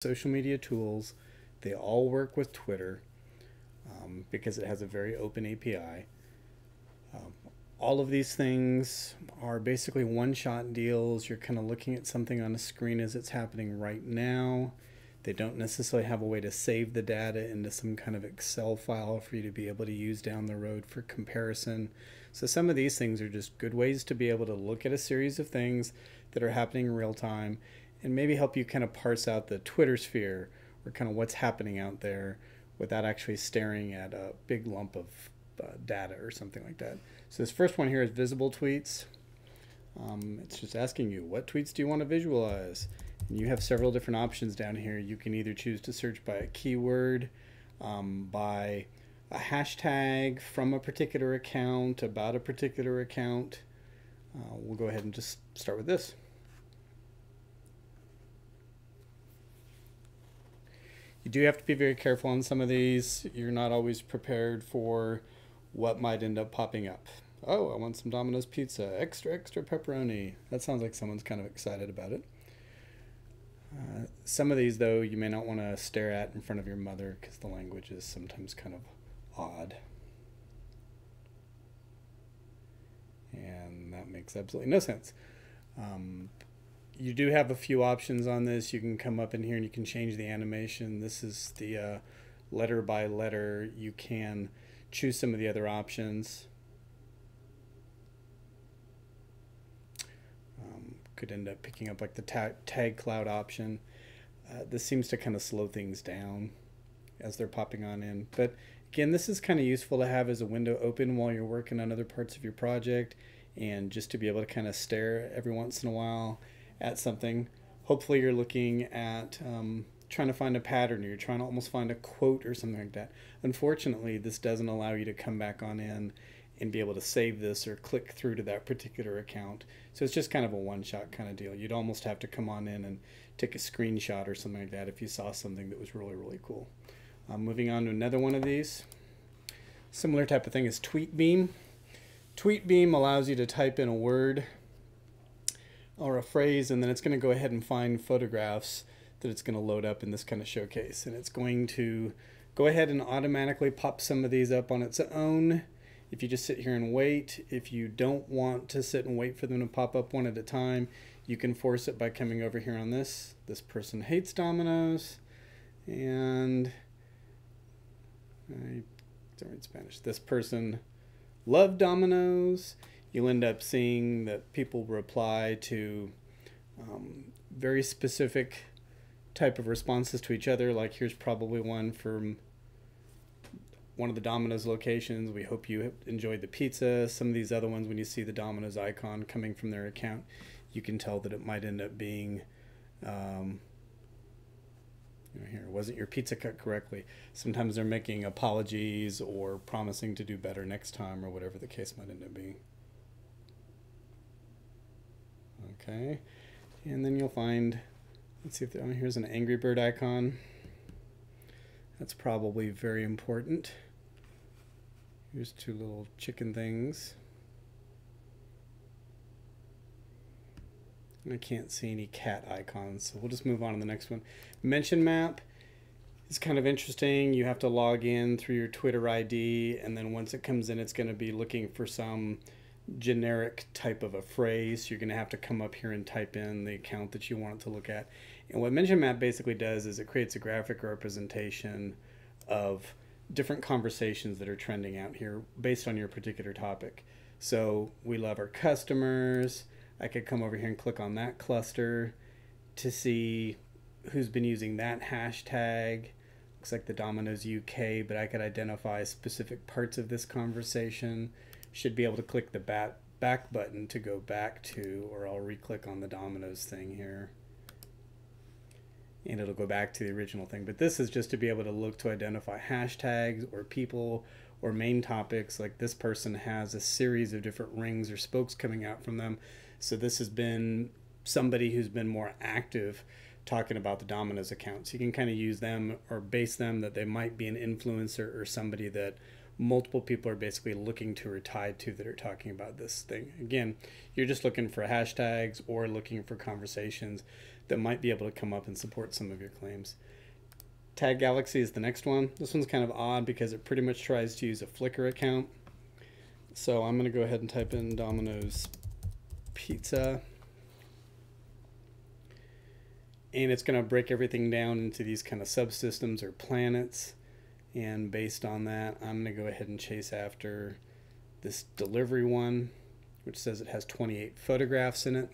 social media tools. They all work with Twitter because it has a very open API. All of these things are basically one-shot deals. You're kind of looking at something on a screen as it's happening right now. They don't necessarily have a way to save the data into some kind of Excel file for you to be able to use down the road for comparison. So some of these things are just good ways to be able to look at a series of things that are happening in real time and maybe help you kind of parse out the Twitter sphere or kind of what's happening out there without actually staring at a big lump of data or something like that. So this first one here is visible tweets. It's just asking you, what tweets do you want to visualize? And you have several different options down here. You can either choose to search by a keyword, by a hashtag from a particular account, about a particular account. We'll go ahead and just start with this. You do have to be very careful on some of these. You're not always prepared for what might end up popping up. Oh, I want some Domino's pizza, extra pepperoni. That sounds like someone's kind of excited about it. Some of these, though, you may not want to stare at in front of your mother because the language is sometimes kind of odd. And that makes absolutely no sense. You do have a few options on this. You can come up in here and you can change the animation. This is the letter by letter. You can choose some of the other options. Could end up picking up like the tag cloud option. This seems to kind of slow things down as they're popping on in. But again, this is kind of useful to have as a window open while you're working on other parts of your project and just to be able to kind of stare every once in a while at something. Hopefully you're looking at trying to find a pattern, or you're trying to almost find a quote or something like that. Unfortunately, this doesn't allow you to come back on in and be able to save this or click through to that particular account. So it's just kind of a one-shot kind of deal. You'd almost have to come on in and take a screenshot or something like that if you saw something that was really, really cool. Moving on to another one of these. Similar type of thing is TweetBeam. TweetBeam allows you to type in a word or a phrase, and then it's going to go ahead and find photographs that it's going to load up in this kind of showcase. And it's going to go ahead and automatically pop some of these up on its own if you just sit here and wait. If you don't want to sit and wait for them to pop up one at a time, you can force it by coming over here on this. This person hates Domino's, and I don't read Spanish. This person loved Domino's. You'll end up seeing that people reply to very specific type of responses to each other. Like here's probably one from one of the Domino's locations. We hope you enjoyed the pizza. Some of these other ones, when you see the Domino's icon coming from their account, you can tell that it might end up being here, wasn't your pizza cut correctly? Sometimes they're making apologies or promising to do better next time, or whatever the case might end up being. Okay, and then you'll find, let's see if there, here's an Angry Bird icon. That's probably very important. Here's two little chicken things. I can't see any cat icons, so we'll just move on to the next one. MentionMap is kind of interesting. You have to log in through your Twitter ID, and then once it comes in, it's going to be looking for some generic type of a phrase. You're going to have to come up here and type in the account that you want it to look at. And what MentionMap basically does is it creates a graphic representation of different conversations that are trending out here based on your particular topic. So we love our customers. I could come over here and click on that cluster to see who's been using that hashtag. Looks like the Domino's UK, but I could identify specific parts of this conversation. Should be able to click the back button to go back to, or I'll re-click on the Domino's thing here, and it'll go back to the original thing. But this is just to be able to look to identify hashtags or people or main topics. Like this person has a series of different rings or spokes coming out from them. So this has been somebody who's been more active talking about the Domino's account. So you can kind of use them or base them that they might be an influencer or somebody that multiple people are basically looking to or tied to that are talking about this thing. Again, you're just looking for hashtags or looking for conversations that might be able to come up and support some of your claims. Tag Galaxy is the next one. This one's kind of odd because it pretty much tries to use a Flickr account. So I'm going to go ahead and type in Domino's Pizza. And it's going to break everything down into these kind of subsystems or planets. And based on that, I'm going to go ahead and chase after this delivery one, which says it has 28 photographs in it.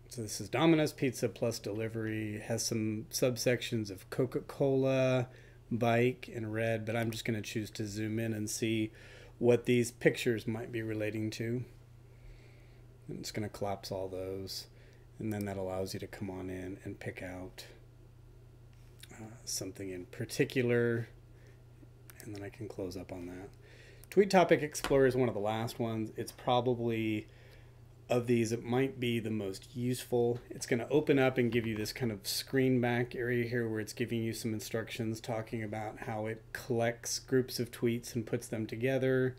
So this is Domino's Pizza plus delivery. It has some subsections of Coca-Cola, bike, and red, but I'm just going to choose to zoom in and see what these pictures might be relating to. And it's going to collapse all those. And then that allows you to come on in and pick out something in particular. And then I can close up on that. Tweet Topic Explorer is one of the last ones. It's probably, of these, it might be the most useful. It's going to open up and give you this kind of screen back area here where it's giving you some instructions talking about how it collects groups of tweets and puts them together.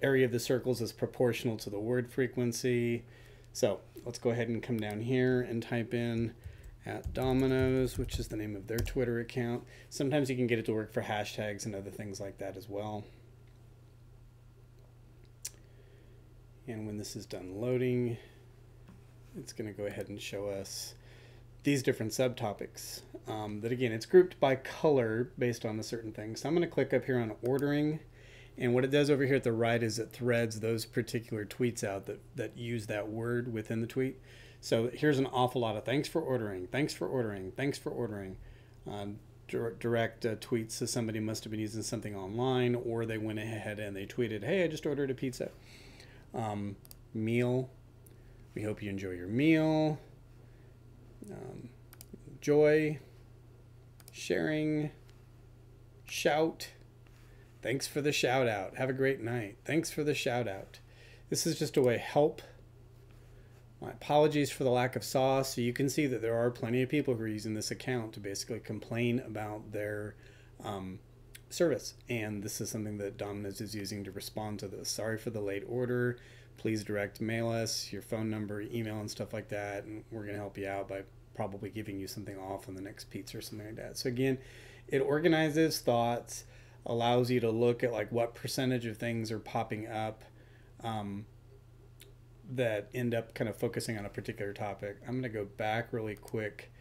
Area of the circles is proportional to the word frequency. So let's go ahead and come down here and type in @Domino's, which is the name of their Twitter account. Sometimes you can get it to work for hashtags and other things like that as well. And when this is done loading, it's going to go ahead and show us these different subtopics. That again, it's grouped by color based on a certain thing. So I'm going to click up here on ordering. And what it does over here at the right is it threads those particular tweets out that use that word within the tweet. So here's an awful lot of thanks for ordering, thanks for ordering, thanks for ordering. Direct tweets, so somebody must have been using something online, or they went ahead and they tweeted, hey, I just ordered a pizza. Meal, we hope you enjoy your meal. Joy, sharing, shout, thanks for the shout out, have a great night, thanks for the shout out. This is just a way help. My apologies for the lack of sauce. So you can see that there are plenty of people who are using this account to basically complain about their service. And this is something that Domino's is using to respond to this. Sorry for the late order. Please direct mail us your phone number, email, and stuff like that. And we're going to help you out by probably giving you something off on the next pizza or something like that. So again, it organizes thoughts, allows you to look at like what percentage of things are popping up that end up kind of focusing on a particular topic. I'm going to go back really quick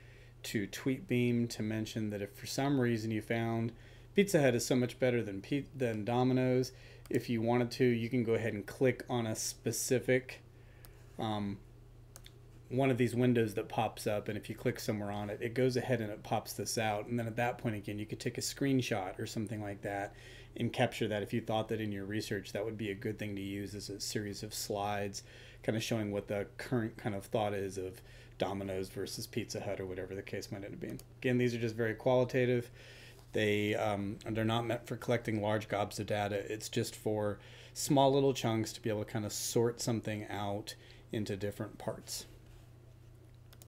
to TweetBeam to mention that if for some reason you found Pizza Hut is so much better than Domino's, if you wanted to, you can go ahead and click on a specific one of these windows that pops up, and if you click somewhere on it, it goes ahead and it pops this out. And then at that point, again, you could take a screenshot or something like that and capture that if you thought that in your research that would be a good thing to use as a series of slides kind of showing what the current kind of thought is of Domino's versus Pizza Hut or whatever the case might end up being. Again, these are just very qualitative. They're not meant for collecting large gobs of data. It's just for small little chunks to be able to kind of sort something out into different parts.